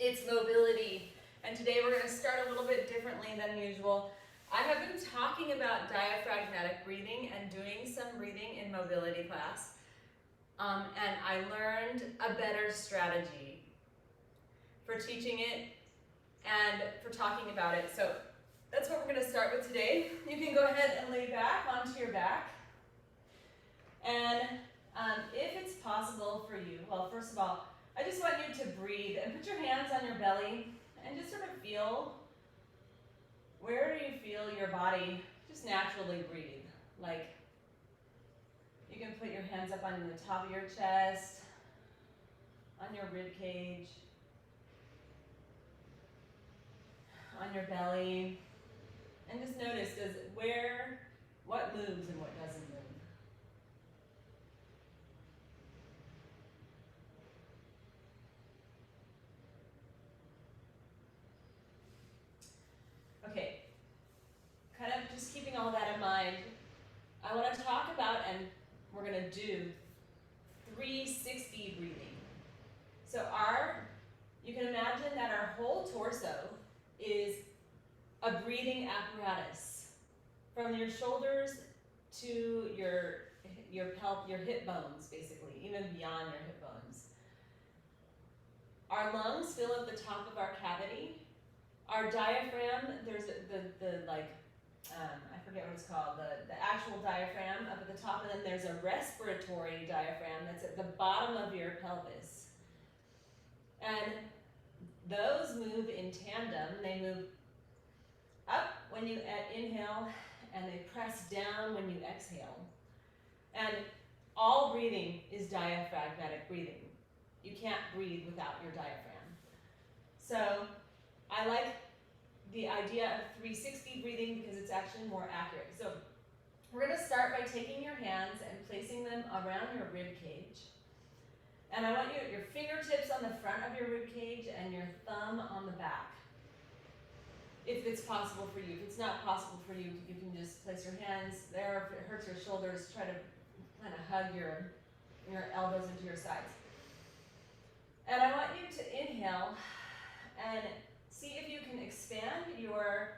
It's mobility. And today we're going to start a little bit differently than usual. I have been talking about diaphragmatic breathing and doing some breathing in mobility class. And I learned a better strategy for teaching it and for talking about it. So that's what we're going to start with today. You can go ahead and lay back onto your back. And if it's possible for you, well, first of all, I just want you to breathe and put your hands on your belly and just sort of feel, where do you feel your body just naturally breathe? Like, you can put your hands up on the top of your chest, on your rib cage, on your belly, and just notice what moves and what doesn't move. Okay, kind of just keeping all that in mind, I want to talk about, and we're going to do 360 breathing. So you can imagine that our whole torso is a breathing apparatus, from your shoulders to your hip bones, basically, even beyond your hip bones. Our lungs fill up the top of our cavity. Our diaphragm, there's I forget what it's called, the actual diaphragm up at the top, and then there's a respiratory diaphragm that's at the bottom of your pelvis. And those move in tandem. They move up when you inhale, and they press down when you exhale. And all breathing is diaphragmatic breathing. You can't breathe without your diaphragm. So I like the idea of 360 breathing because it's actually more accurate. So we're going to start by taking your hands and placing them around your rib cage. And I want your fingertips on the front of your rib cage and your thumb on the back, if it's possible for you. If it's not possible for you, you can just place your hands there. If it hurts your shoulders, try to kind of hug your elbows into your sides. And I want you to inhale and see if you can expand your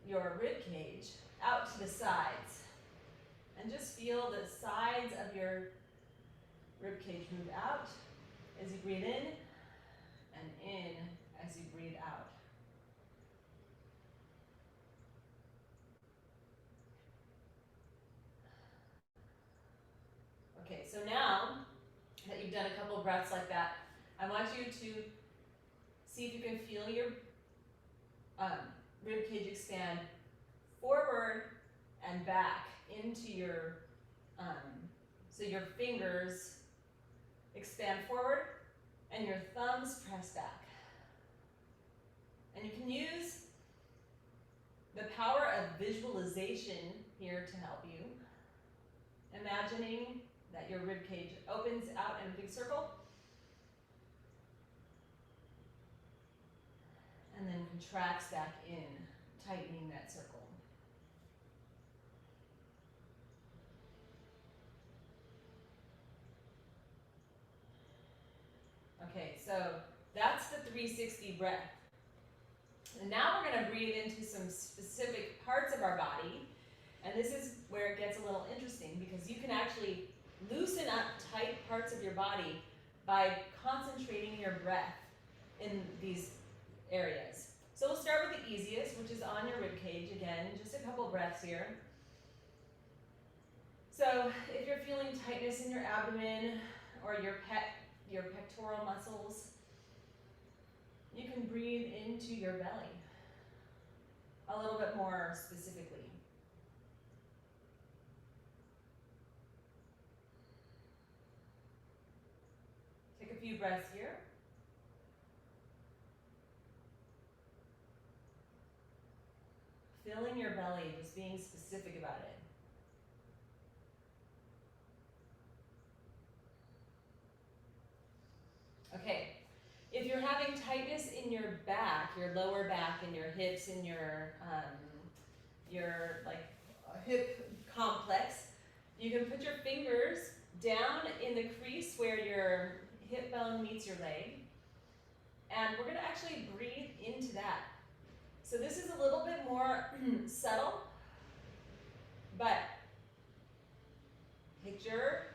rib cage out to the sides. And just feel the sides of your rib cage move out as you breathe in, and in as you breathe out. Okay, so now that you've done a couple of breaths like that, I want you to see if you can feel your rib cage expand forward and back into your, so your fingers expand forward and your thumbs press back. And you can use the power of visualization here to help you. Imagining that your rib cage opens out in a big circle and then contracts back in, tightening that circle. Okay, so that's the 360 breath. And now we're going to breathe into some specific parts of our body. And this is where it gets a little interesting, because you can actually loosen up tight parts of your body by concentrating your breath in these areas. So we'll start with the easiest, which is on your rib cage. Again, just a couple breaths here. So if you're feeling tightness in your abdomen or your pectoral muscles, you can breathe into your belly a little bit more specifically. Take a few breaths here. Filling your belly, just being specific about it. Okay, if you're having tightness in your back, your lower back, and your hips, and your hip complex, you can put your fingers down in the crease where your hip bone meets your leg, And we're gonna actually breathe into that. So this is a little bit more subtle, but picture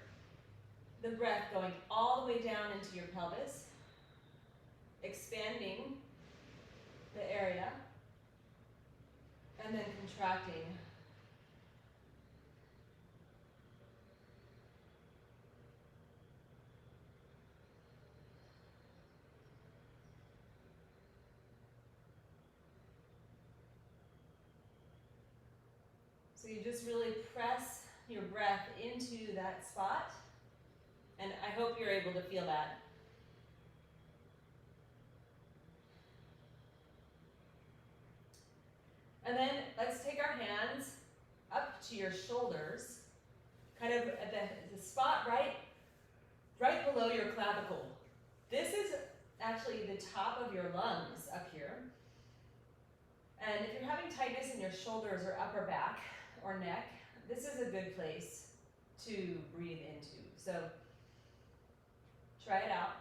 the breath going all the way down into your pelvis, expanding the area, and then contracting. So you just really press your breath into that spot, and I hope you're able to feel that. And then let's take our hands up to your shoulders, kind of at the spot right below your clavicle. This is actually the top of your lungs up here. And if you're having tightness in your shoulders or upper back or neck, this is a good place to breathe into. So try it out.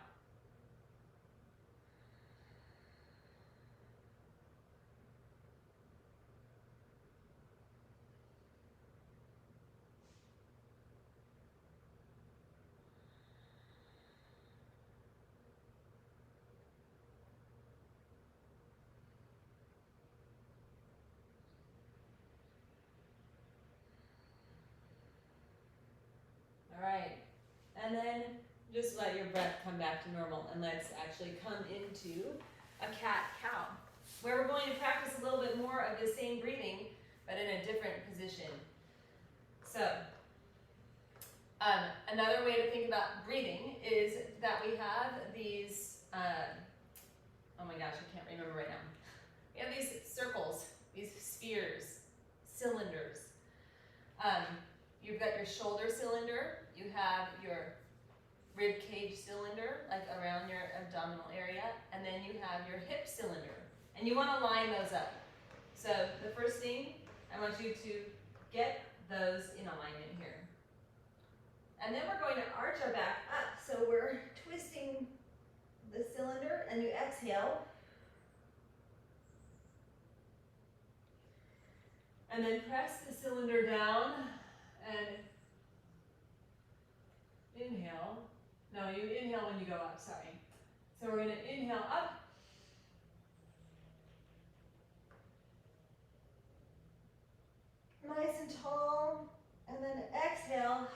All right, and then just let your breath come back to normal, and let's actually come into a cat-cow, where we're going to practice a little bit more of the same breathing, but in a different position. So, another way to think about breathing is that we have these, oh my gosh, I can't remember right now. We have these circles, these spheres, cylinders. You've got your shoulder cylinder, you have your rib cage cylinder, like around your abdominal area, and then you have your hip cylinder. And you want to line those up. So the first thing, I want you to get those in alignment here. And then we're going to arch our back up. So we're twisting the cylinder, and you exhale. And then press the cylinder down and inhale. No, you inhale when you go up, sorry. So we're going to inhale up. Nice and tall. And then exhale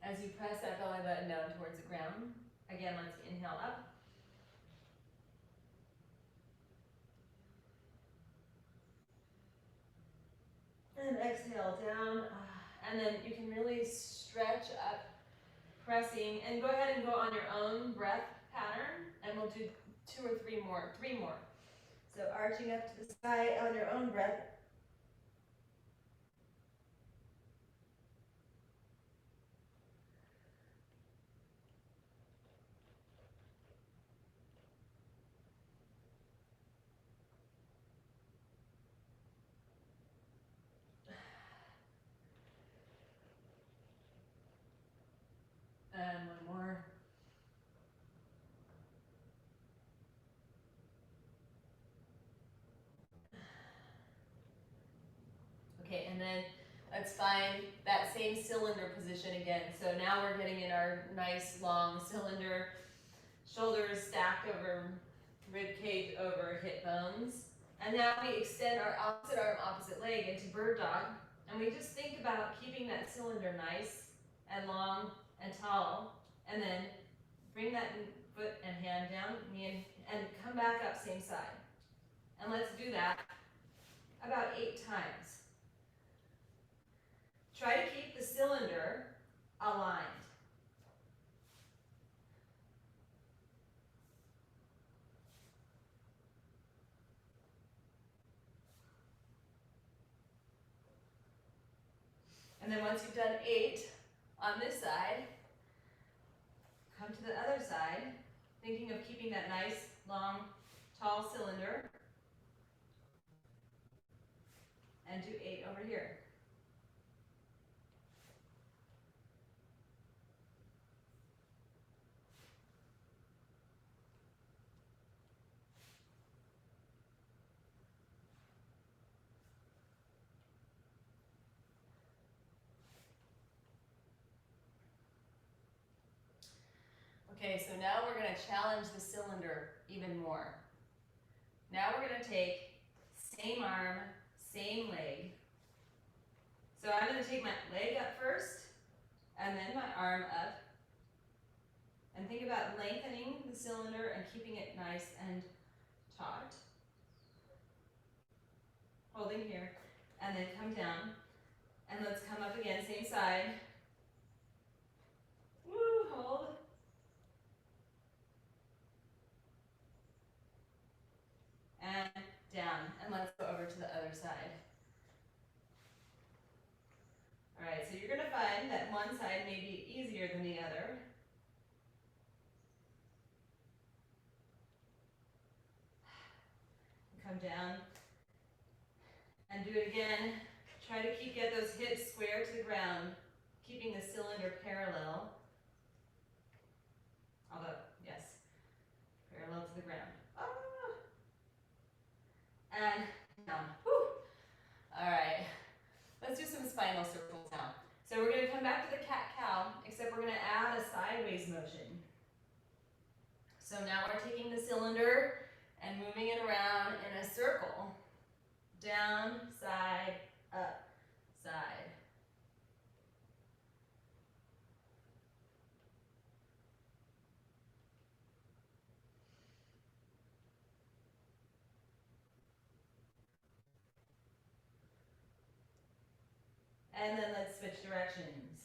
as you press that belly button down towards the ground. Again, let's inhale up. And exhale down. And then you can really stretch up, pressing, and go ahead and go on your own breath pattern, and we'll do 2 or 3 more, 3 more. So arching up to the sky on your own breath. And 1 more. Okay, and then let's find that same cylinder position again. So now we're getting in our nice long cylinder, shoulders stacked over rib cage over hip bones. And now we extend our opposite arm, opposite leg into bird dog. And we just think about keeping that cylinder nice and long and tall. And then bring that foot and hand down, knee, and come back up same side. And let's do that about 8 times. Try to keep the cylinder aligned. And then once you've done 8 on this side, come to the other side, thinking of keeping that nice, long, tall cylinder, and do 8 over here. Okay, so now we're going to challenge the cylinder even more. Now we're going to take same arm, same leg. So I'm going to take my leg up first, and then my arm up. And think about lengthening the cylinder and keeping it nice and taut. Holding here, and then come down. And let's come up again, same side. Woo, hold. And down. And let's go over to the other side. All right, so you're going to find that one side may be easier than the other. Come down and do it again. Try to get those hips square to the ground, keeping the cylinder parallel. Although, yes, parallel to the ground. Ah. And down. Whew. All right, let's do some spinal circles now. So we're going to come back to the cat-cow, except we're going to add a sideways motion. So now we're taking the cylinder and moving it around in a circle. Down, side, up, side. And then let's switch directions.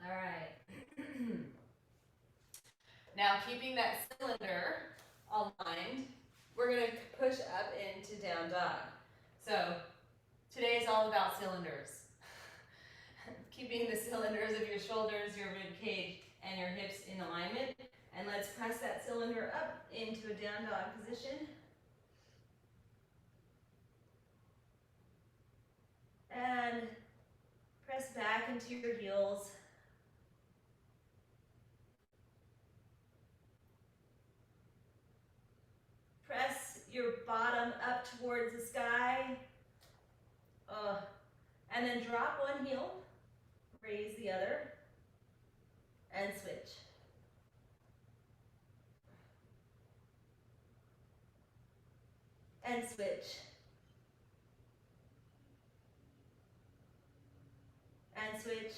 All right. Now keeping that cylinder aligned, we're going to push up into down dog. So today is all about cylinders. Keeping the cylinders of your shoulders, your rib cage, and your hips in alignment. And let's press that cylinder up into a down dog position. And press back into your heels. Press your bottom up towards the sky. And then drop one heel, raise the other, and switch. And switch. And switch.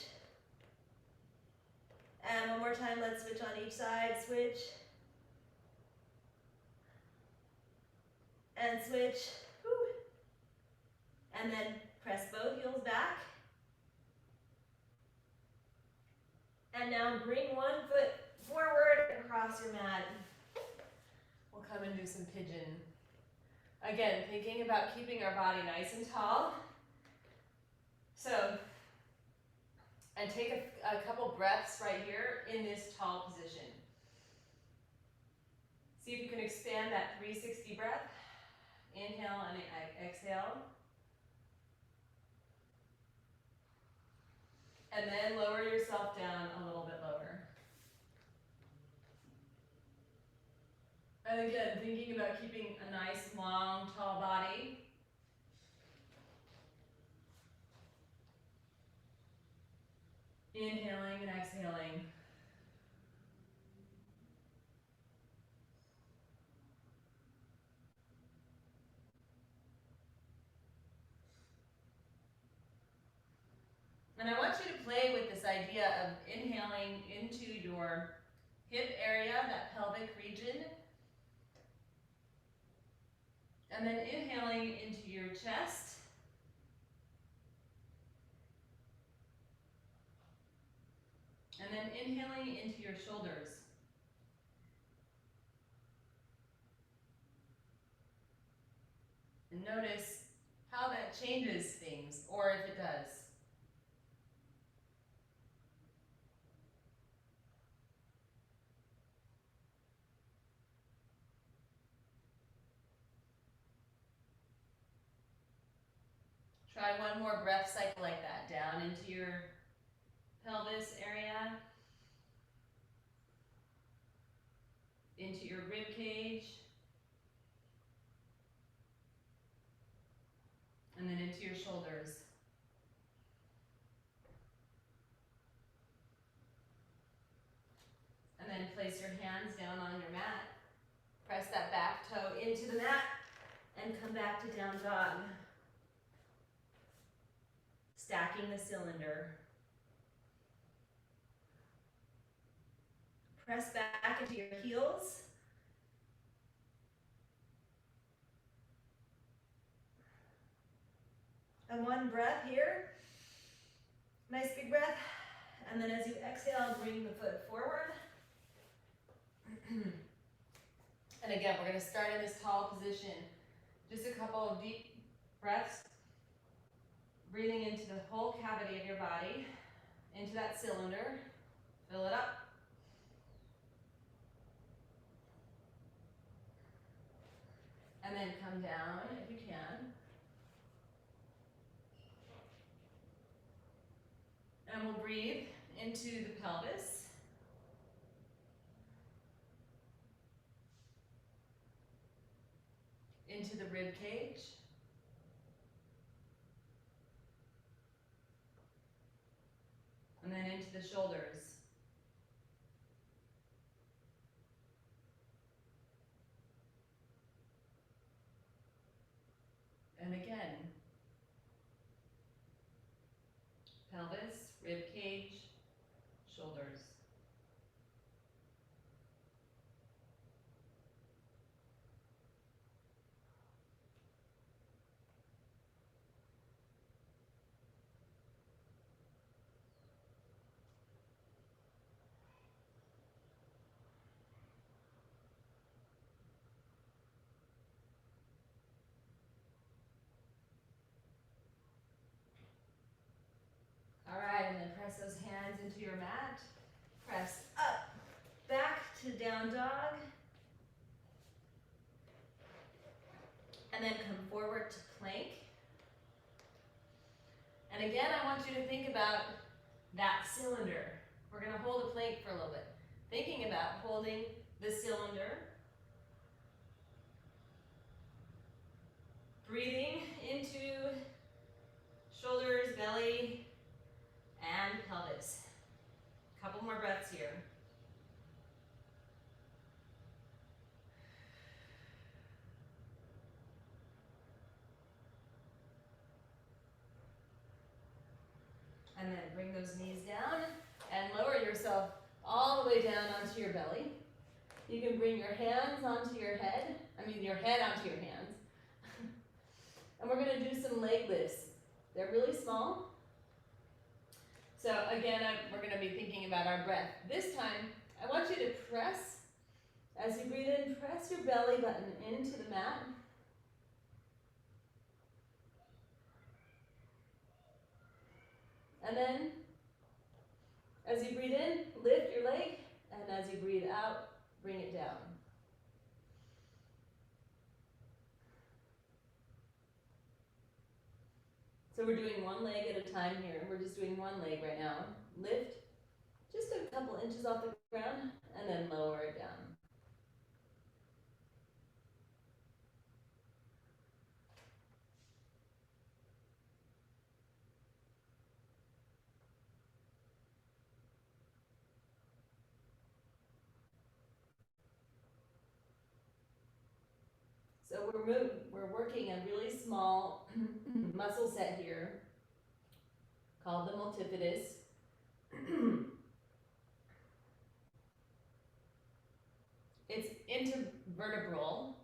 And one more time, let's switch on each side. Switch. And switch. Whew. And then press both heels back. And now bring one foot forward across your mat. We'll come and do some pigeon. Again, thinking about keeping our body nice and tall. So, and take a couple breaths right here in this tall position. See if you can expand that 360 breath. Inhale and exhale. And then lower yourself down a little bit lower. And again, thinking about keeping a nice, long, tall body. Inhaling and exhaling. And I want you to play with this idea of inhaling into your hip area, that pelvic region. And then inhaling into your chest. And then inhaling into your shoulders. And notice how that changes things, or if it does. Try one more breath cycle like that, down into your pelvis area, into your rib cage, and then into your shoulders. And then place your hands down on your mat. Press that back toe into the mat and come back to down dog. Stacking the cylinder. Press back into your heels. And one breath here. Nice big breath. And then as you exhale, bring the foot forward. And again, we're going to start in this tall position. Just a couple of deep breaths. Breathing into the whole cavity of your body, into that cylinder. Fill it up. And then come down if you can. And we'll breathe into the pelvis. Into the rib cage. And then into the shoulders. And again. Pelvis, rib cage, shoulders. All right, and then press those hands into your mat. Press up, back to down dog. And then come forward to plank. And again, I want you to think about that cylinder. We're going to hold a plank for a little bit. Thinking about holding the cylinder. Breathing into shoulders, belly, and pelvis. Couple more breaths here. And then bring those knees down and lower yourself all the way down onto your belly. You can bring your hands onto your head, your head onto your hands. And we're going to do some leg lifts. They're really small. So again, we're going to be thinking about our breath. This time, I want you to press, as you breathe in, press your belly button into the mat. And then, as you breathe in, lift your leg, and as you breathe out, bring it down. So we're doing one leg at a time here. We're just doing one leg right now. Lift just a couple inches off the ground, and then lower it down. So we're working a really small muscle set here called the multifidus. It's intervertebral,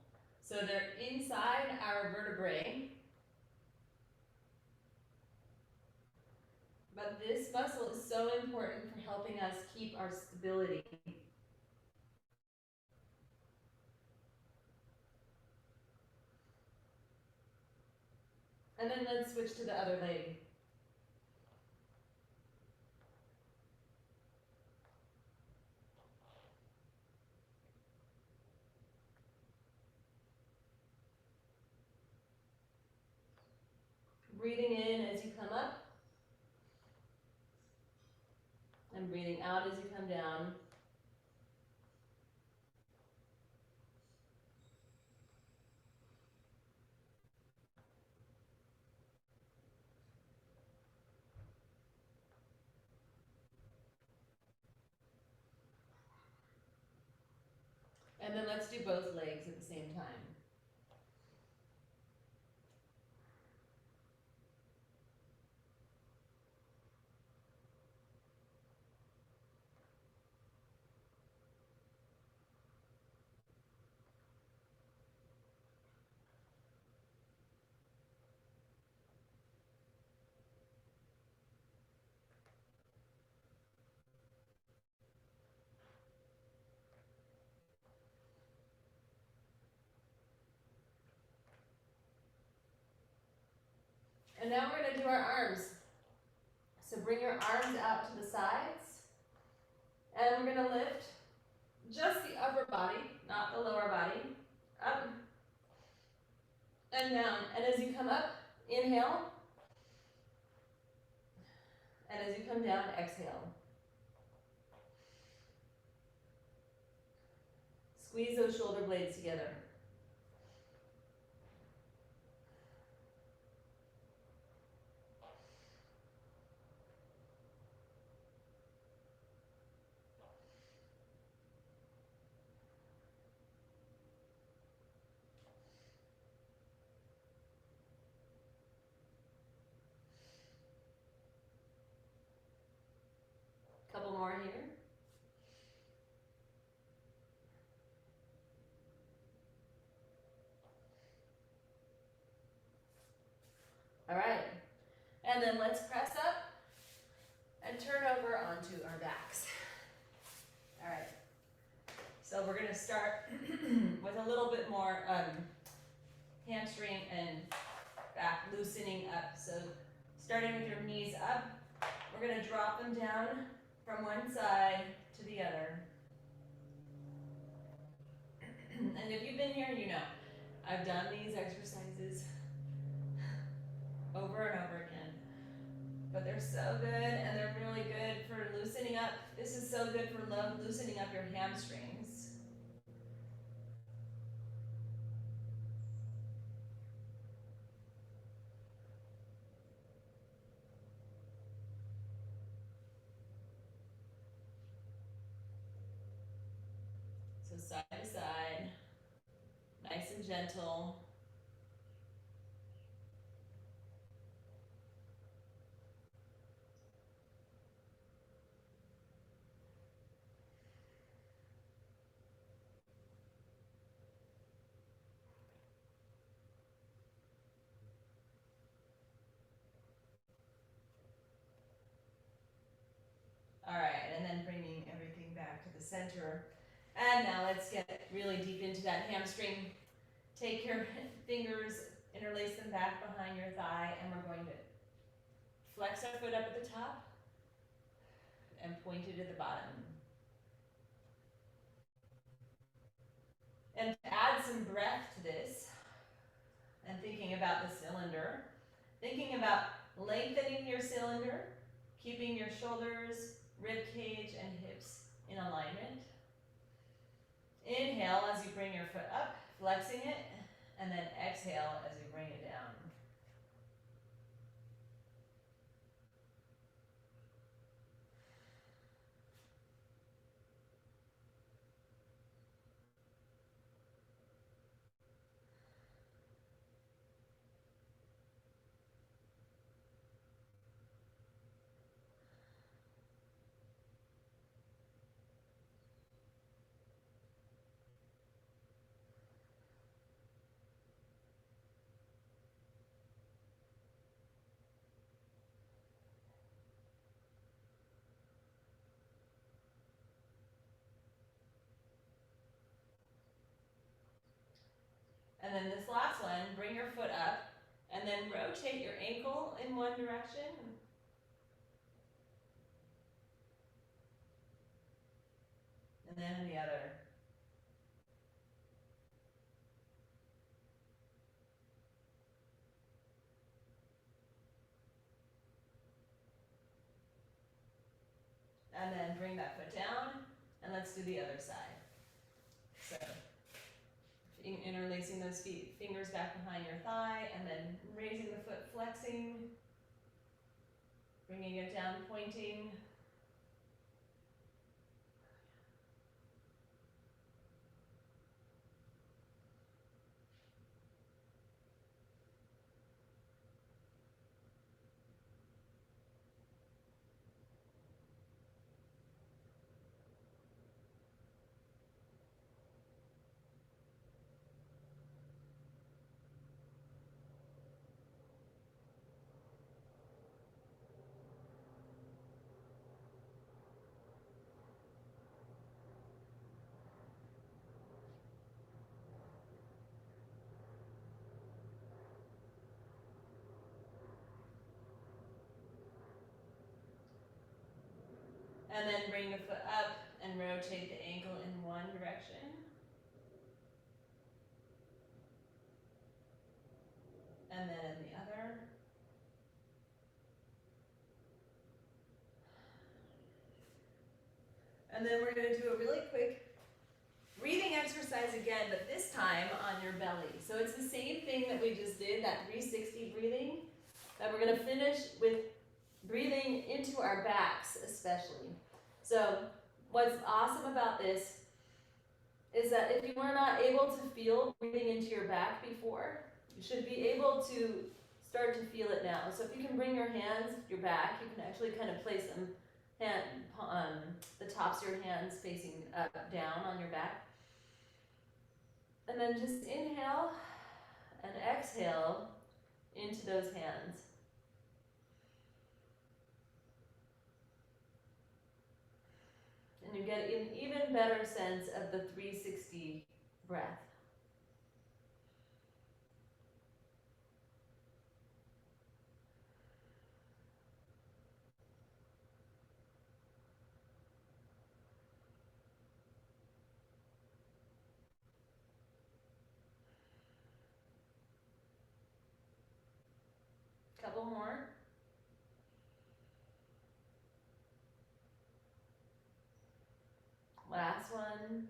so they're inside our vertebrae. But this muscle is so important for helping us keep our stability. And then let's switch to the other leg. Breathing in as you come up, and breathing out as you come down. And then let's do both legs at the same time. And now we're going to do our arms. So bring your arms out to the sides. And we're going to lift just the upper body, not the lower body. Up and down. And as you come up, inhale. And as you come down, exhale. Squeeze those shoulder blades together. Couple more here. All right. And then let's press up and turn over onto our backs. All right. So we're going to start with a little bit more hamstring and back loosening up. So starting with your knees up, we're going to drop them down from one side to the other. And if you've been here, you know, I've done these exercises over and over again. But they're so good, and they're really good for loosening up. This is so good for loosening up your hamstrings. So side to side, nice and gentle. All right, and then bringing everything back to the center. And now let's get really deep into that hamstring. Take your fingers, interlace them back behind your thigh, and we're going to flex our foot up at the top and point it at the bottom. And to add some breath to this, and thinking about the cylinder, thinking about lengthening your cylinder, keeping your shoulders, rib cage, and hips in alignment. Inhale as you bring your foot up, flexing it, and then exhale as you bring it down. And then this last one, bring your foot up and then rotate your ankle in one direction. And then in the other. and then bring that foot down, and let's do the other side. So, interlacing those fingers back behind your thigh, and then raising the foot, flexing, bringing it down, pointing. And then bring the foot up and rotate the ankle in one direction. And then in the other. And then we're going to do a really quick breathing exercise again, but this time on your belly. So it's the same thing that we just did, that 360 breathing, that we're going to finish with breathing into our backs especially. So what's awesome about this is that if you were not able to feel breathing into your back before, you should be able to start to feel it now. So if you can bring your hands, your back, you can actually kind of place them, the tops of your hands facing up, down on your back. And then just inhale and exhale into those hands. And you get an even better sense of the 360 breath. Couple more. Last one.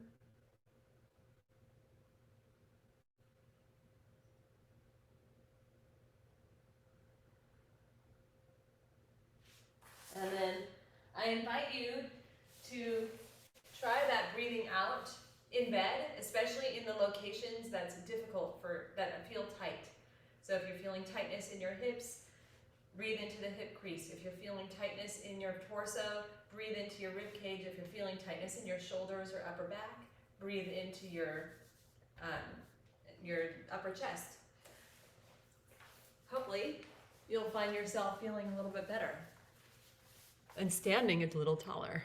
And then I invite you to try that breathing out in bed, especially in the locations that's difficult that feel tight. So if you're feeling tightness in your hips, breathe into the hip crease. If you're feeling tightness in your torso, breathe into your rib cage. If you're feeling tightness in your shoulders or upper back, breathe into your upper chest. Hopefully, you'll find yourself feeling a little bit better and standing a little taller.